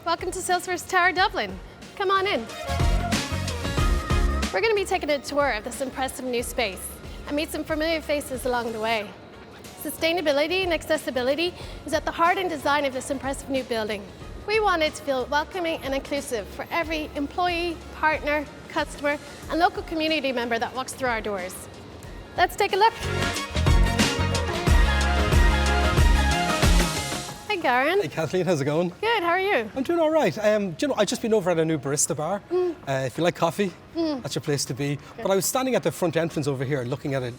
Welcome to Salesforce Tower Dublin. Come on in. We're going to be taking a tour of this impressive new space and meet some familiar faces along the way. Sustainability and accessibility is at the heart and design of this impressive new building. We want it to feel welcoming and inclusive for every employee, partner, customer, and local community member that walks through our doors. Let's take a look. Hi, Garen. Hey, Kathleen, how's it going? Good, how are you? I'm doing all right. I've just been over at a new barista bar. If you like coffee, that's your place to be. Good. But I was standing at the front entrance over here looking at it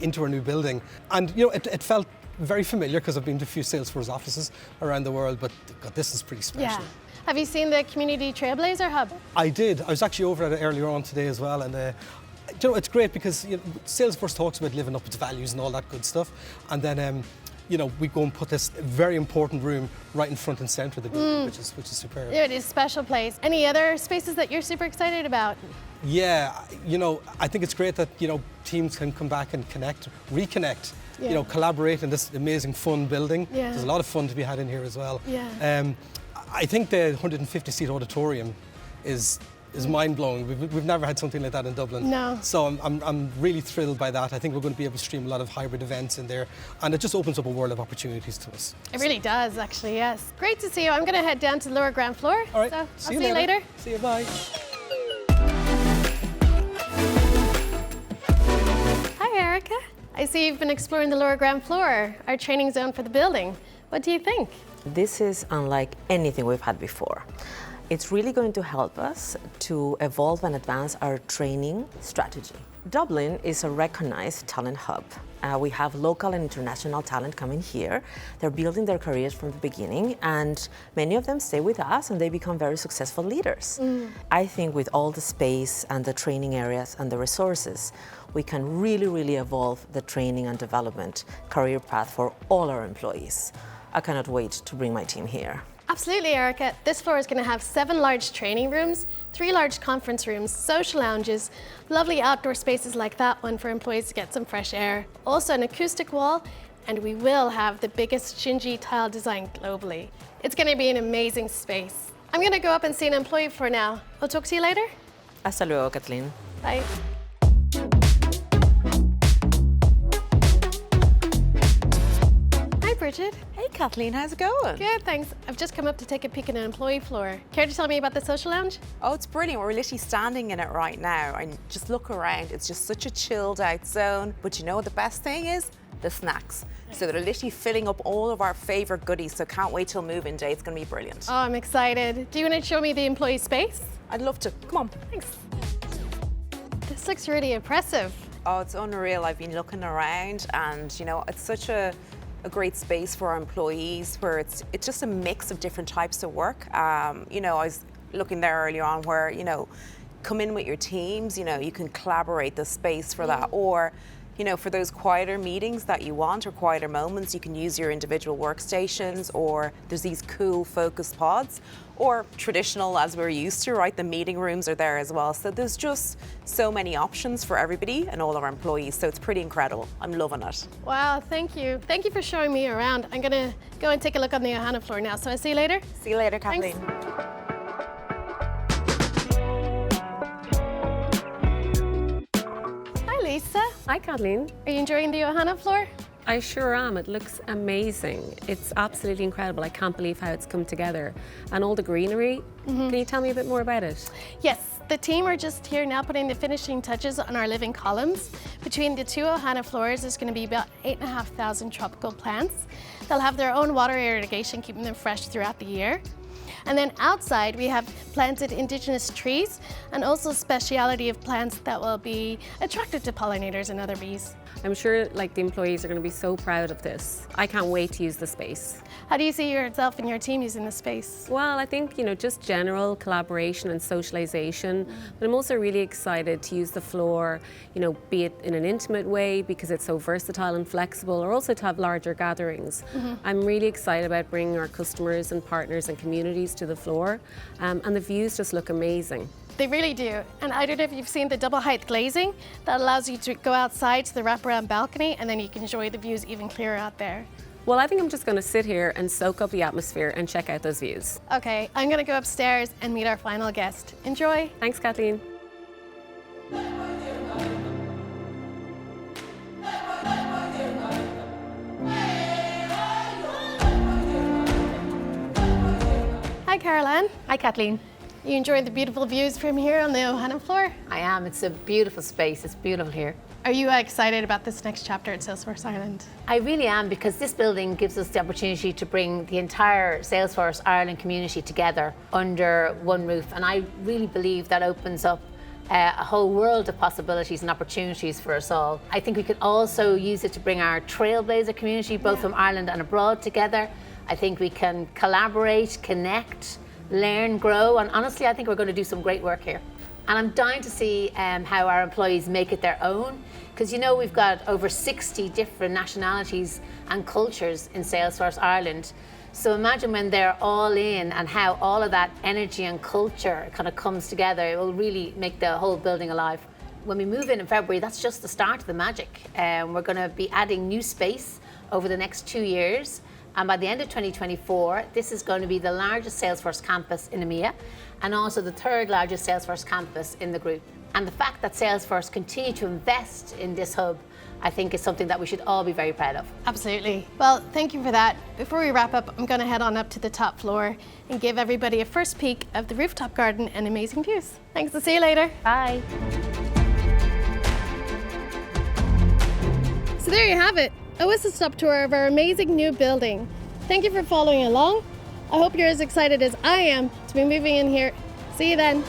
into our new building. And it felt very familiar because I've been to a few Salesforce offices around the world, but God, this is pretty special. Yeah. Have you seen the Community Trailblazer Hub? I did. I was actually over at it earlier on today as well. And it's great because Salesforce talks about living up its values and all that good stuff. And then we go and put this very important room right in front and centre of the building, which is superb. It is a special place. Any other spaces that you're super excited about? Yeah, I think it's great that, teams can come back and reconnect, collaborate in this amazing fun building. Yeah. There's a lot of fun to be had in here as well. Yeah. I think the 150-seat auditorium is mind-blowing. We've never had something like that in Dublin. No. So I'm really thrilled by that. I think we're going to be able to stream a lot of hybrid events in there, and it just opens up a world of opportunities to us. It really does, actually, yes. Great to see you. I'm going to head down to the lower ground floor. All right. So I'll see you later. See you, bye. Hi, Erica. I see you've been exploring the lower ground floor, our training zone for the building. What do you think? This is unlike anything we've had before. It's really going to help us to evolve and advance our training strategy. Dublin is a recognized talent hub. We have local and international talent coming here. They're building their careers from the beginning, and many of them stay with us and they become very successful leaders. I think with all the space and the training areas and the resources, we can really evolve the training and development career path for all our employees. I cannot wait to bring my team here. Absolutely, Erica. This floor is going to have 7 large training rooms, 3 large conference rooms, social lounges, lovely outdoor spaces like that one for employees to get some fresh air, also an acoustic wall, and we will have the biggest Shinji tile design globally. It's going to be an amazing space. I'm going to go up and see an employee for now. I'll talk to you later. Hasta luego, Kathleen. Bye. Hi, Bridget. Hey Kathleen, how's it going? Good, thanks. I've just come up to take a peek at an employee floor. Care to tell me about the social lounge? Oh, it's brilliant. We're literally standing in it right now and just look around. It's just such a chilled out zone. But you know what the best thing is? The snacks. So they're literally filling up all of our favorite goodies. So can't wait till move-in day. It's going to be brilliant. Oh, I'm excited. Do you want to show me the employee space? I'd love to. Come on. Thanks. This looks really impressive. Oh, it's unreal. I've been looking around and, it's such a great space for our employees where it's just a mix of different types of work. I was looking there earlier on where, come in with your teams, you can collaborate the space for that. Or, for those quieter meetings that you want or quieter moments, you can use your individual workstations, or there's these cool focus pods, or traditional as we're used to, right? The meeting rooms are there as well. So there's just so many options for everybody and all of our employees. So it's pretty incredible. I'm loving it. Wow, thank you. Thank you for showing me around. I'm gonna go and take a look on the Ohana floor now. So I'll see you later. See you later, Kathleen. Thanks. Hi, Lisa. Hi, Kathleen. Are you enjoying the Ohana floor? I sure am. It looks amazing. It's absolutely incredible. I can't believe how it's come together. And all the greenery. Can you tell me a bit more about it? Yes, the team are just here now putting the finishing touches on our living columns. Between the 2 Ohana floors, there's going to be about 8,500 tropical plants. They'll have their own water irrigation, keeping them fresh throughout the year. And then outside, we have planted indigenous trees and also speciality of plants that will be attractive to pollinators and other bees. I'm sure the employees are going to be so proud of this. I can't wait to use the space. How do you see yourself and your team using the space? Well, I think, just general collaboration and socialization. But I'm also really excited to use the floor, be it in an intimate way because it's so versatile and flexible, or also to have larger gatherings. I'm really excited about bringing our customers and partners and communities to the floor. And the views just look amazing. They really do. And I don't know if you've seen the double height glazing that allows you to go outside to the wraparound balcony, and then you can enjoy the views even clearer out there. Well, I think I'm just going to sit here and soak up the atmosphere and check out those views. Okay, I'm going to go upstairs and meet our final guest. Enjoy. Thanks, Kathleen. Hi, Caroline. Hi, Kathleen. You enjoyed the beautiful views from here on the Ohana Floor? I am. It's a beautiful space. It's beautiful here. Are you excited about this next chapter at Salesforce Ireland? I really am, because this building gives us the opportunity to bring the entire Salesforce Ireland community together under one roof. And I really believe that opens up a whole world of possibilities and opportunities for us all. I think we could also use it to bring our trailblazer community, both from Ireland and abroad, together. I think we can collaborate, connect, learn, grow, and honestly, I think we're going to do some great work here. And I'm dying to see how our employees make it their own, because you know we've got over 60 different nationalities and cultures in Salesforce Ireland. So imagine when they're all in and how all of that energy and culture kind of comes together. It will really make the whole building alive. When we move in February, that's just the start of the magic. We're going to be adding new space over the next 2 years. And by the end of 2024, this is going to be the largest Salesforce campus in EMEA, and also the third largest Salesforce campus in the group. And the fact that Salesforce continue to invest in this hub, I think is something that we should all be very proud of. Absolutely. Well, thank you for that. Before we wrap up, I'm going to head on up to the top floor and give everybody a first peek of the rooftop garden and amazing views. Thanks, I'll see you later. Bye. So there you have it, a whistle-stop tour of our amazing new building. Thank you for following along. I hope you're as excited as I am to be moving in here. See you then.